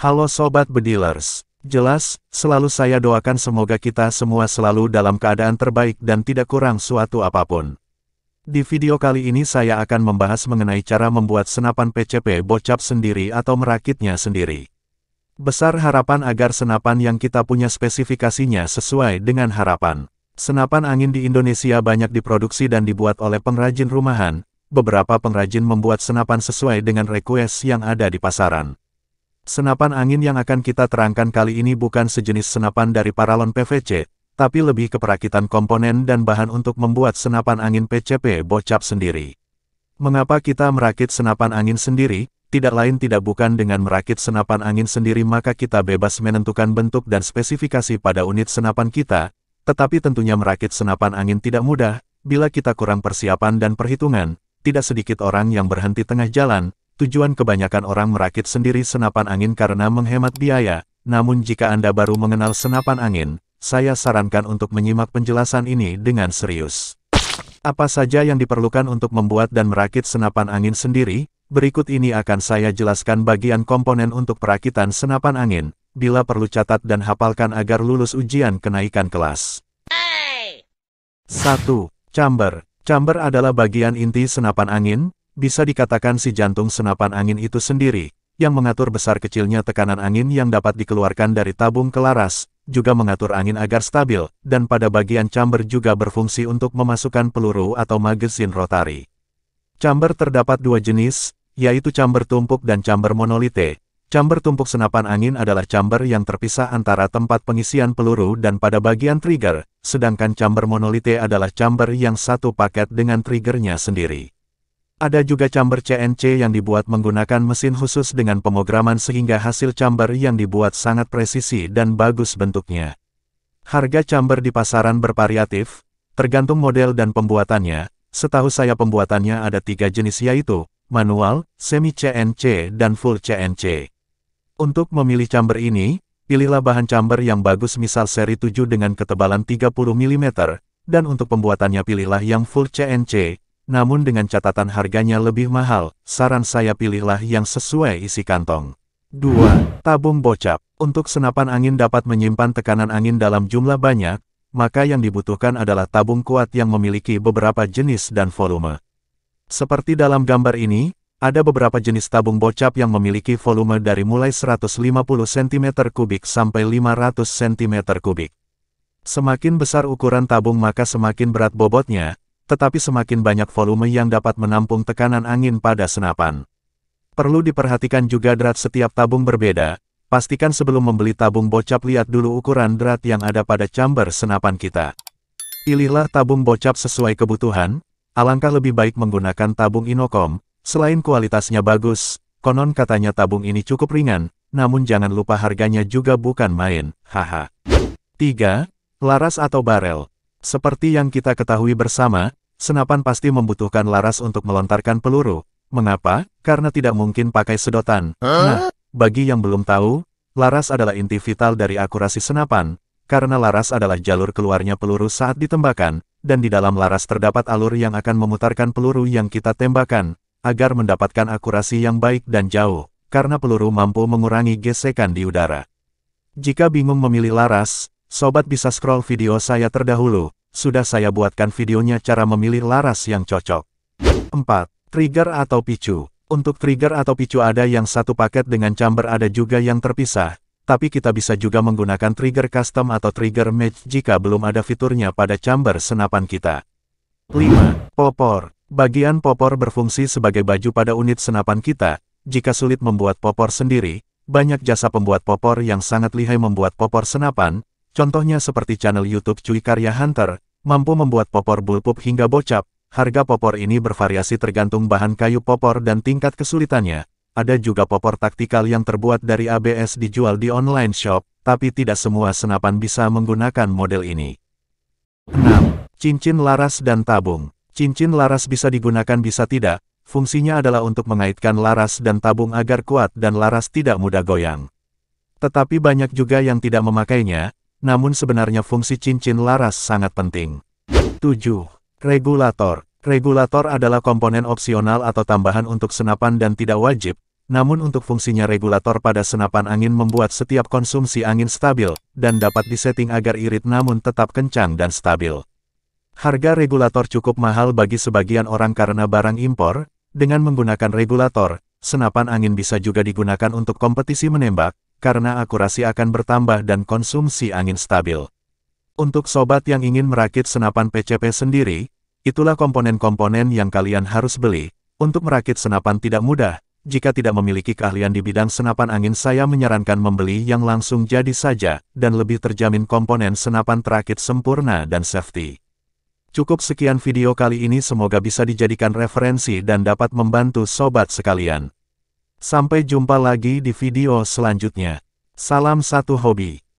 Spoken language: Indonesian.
Halo Sobat Bedilers. Jelas, selalu saya doakan semoga kita semua selalu dalam keadaan terbaik dan tidak kurang suatu apapun. Di video kali ini saya akan membahas mengenai cara membuat senapan PCP bocap sendiri atau merakitnya sendiri. Besar harapan agar senapan yang kita punya spesifikasinya sesuai dengan harapan. Senapan angin di Indonesia banyak diproduksi dan dibuat oleh pengrajin rumahan. Beberapa pengrajin membuat senapan sesuai dengan request yang ada di pasaran. Senapan angin yang akan kita terangkan kali ini bukan sejenis senapan dari paralon PVC, tapi lebih ke perakitan komponen dan bahan untuk membuat senapan angin PCP bocap sendiri. Mengapa kita merakit senapan angin sendiri? Tidak lain tidak bukan dengan merakit senapan angin sendiri maka kita bebas menentukan bentuk dan spesifikasi pada unit senapan kita, tetapi tentunya merakit senapan angin tidak mudah, bila kita kurang persiapan dan perhitungan, tidak sedikit orang yang berhenti tengah jalan. Tujuan kebanyakan orang merakit sendiri senapan angin karena menghemat biaya, namun jika Anda baru mengenal senapan angin, saya sarankan untuk menyimak penjelasan ini dengan serius. Apa saja yang diperlukan untuk membuat dan merakit senapan angin sendiri? Berikut ini akan saya jelaskan bagian komponen untuk perakitan senapan angin, bila perlu catat dan hafalkan agar lulus ujian kenaikan kelas. 1. Chamber. Chamber adalah bagian inti senapan angin. Bisa dikatakan si jantung senapan angin itu sendiri, yang mengatur besar kecilnya tekanan angin yang dapat dikeluarkan dari tabung ke laras, juga mengatur angin agar stabil, dan pada bagian chamber juga berfungsi untuk memasukkan peluru atau magazin rotari. Chamber terdapat dua jenis, yaitu chamber tumpuk dan chamber monolite. Chamber tumpuk senapan angin adalah chamber yang terpisah antara tempat pengisian peluru dan pada bagian trigger, sedangkan chamber monolite adalah chamber yang satu paket dengan triggernya sendiri. Ada juga chamber CNC yang dibuat menggunakan mesin khusus dengan pemrograman sehingga hasil chamber yang dibuat sangat presisi dan bagus bentuknya. Harga chamber di pasaran bervariatif, tergantung model dan pembuatannya. Setahu saya pembuatannya ada 3 jenis yaitu, manual, semi CNC, dan full CNC. Untuk memilih chamber ini, pilihlah bahan chamber yang bagus misal seri 7 dengan ketebalan 30 mm, dan untuk pembuatannya pilihlah yang full CNC. Namun dengan catatan harganya lebih mahal, saran saya pilihlah yang sesuai isi kantong. 2. Tabung bocap. Untuk senapan angin dapat menyimpan tekanan angin dalam jumlah banyak, maka yang dibutuhkan adalah tabung kuat yang memiliki beberapa jenis dan volume. Seperti dalam gambar ini, ada beberapa jenis tabung bocap yang memiliki volume dari mulai 150 cm3 sampai 500 cm3. Semakin besar ukuran tabung maka semakin berat bobotnya, tetapi semakin banyak volume yang dapat menampung tekanan angin pada senapan. Perlu diperhatikan juga drat setiap tabung berbeda. Pastikan sebelum membeli tabung bocap lihat dulu ukuran drat yang ada pada chamber senapan kita. Pilihlah tabung bocap sesuai kebutuhan. Alangkah lebih baik menggunakan tabung Inokom. Selain kualitasnya bagus, konon katanya tabung ini cukup ringan, namun jangan lupa harganya juga bukan main. Haha. 3. Laras atau barel. Seperti yang kita ketahui bersama, senapan pasti membutuhkan laras untuk melontarkan peluru. Mengapa? Karena tidak mungkin pakai sedotan. Nah, bagi yang belum tahu, laras adalah inti vital dari akurasi senapan, karena laras adalah jalur keluarnya peluru saat ditembakkan, dan di dalam laras terdapat alur yang akan memutarkan peluru yang kita tembakan, agar mendapatkan akurasi yang baik dan jauh, karena peluru mampu mengurangi gesekan di udara. Jika bingung memilih laras, Sobat bisa scroll video saya terdahulu, sudah saya buatkan videonya cara memilih laras yang cocok. 4. Trigger atau picu. Untuk trigger atau picu ada yang satu paket dengan chamber ada juga yang terpisah, tapi kita bisa juga menggunakan trigger custom atau trigger match jika belum ada fiturnya pada chamber senapan kita. 5. Popor. Bagian popor berfungsi sebagai baju pada unit senapan kita. Jika sulit membuat popor sendiri, banyak jasa pembuat popor yang sangat lihai membuat popor senapan. Contohnya seperti channel YouTube Cuy Karya Hunter, mampu membuat popor bullpup hingga bocap. Harga popor ini bervariasi tergantung bahan kayu popor dan tingkat kesulitannya. Ada juga popor taktikal yang terbuat dari ABS dijual di online shop, tapi tidak semua senapan bisa menggunakan model ini. 6. Cincin laras dan tabung. Cincin laras bisa digunakan bisa tidak, fungsinya adalah untuk mengaitkan laras dan tabung agar kuat dan laras tidak mudah goyang. Tetapi banyak juga yang tidak memakainya. Namun sebenarnya fungsi cincin laras sangat penting. 7. Regulator. Regulator adalah komponen opsional atau tambahan untuk senapan dan tidak wajib, Namun untuk fungsinya regulator pada senapan angin membuat setiap konsumsi angin stabil, dan dapat disetting agar irit namun tetap kencang dan stabil. Harga regulator cukup mahal bagi sebagian orang karena barang impor. Dengan menggunakan regulator, senapan angin bisa juga digunakan untuk kompetisi menembak, karena akurasi akan bertambah dan konsumsi angin stabil. Untuk sobat yang ingin merakit senapan PCP sendiri, itulah komponen-komponen yang kalian harus beli. Untuk merakit senapan tidak mudah. Jika tidak memiliki keahlian di bidang senapan angin, saya menyarankan membeli yang langsung jadi saja, dan lebih terjamin komponen senapan terakit sempurna dan safety. Cukup sekian video kali ini, semoga bisa dijadikan referensi dan dapat membantu sobat sekalian. Sampai jumpa lagi di video selanjutnya. Salam satu hobi.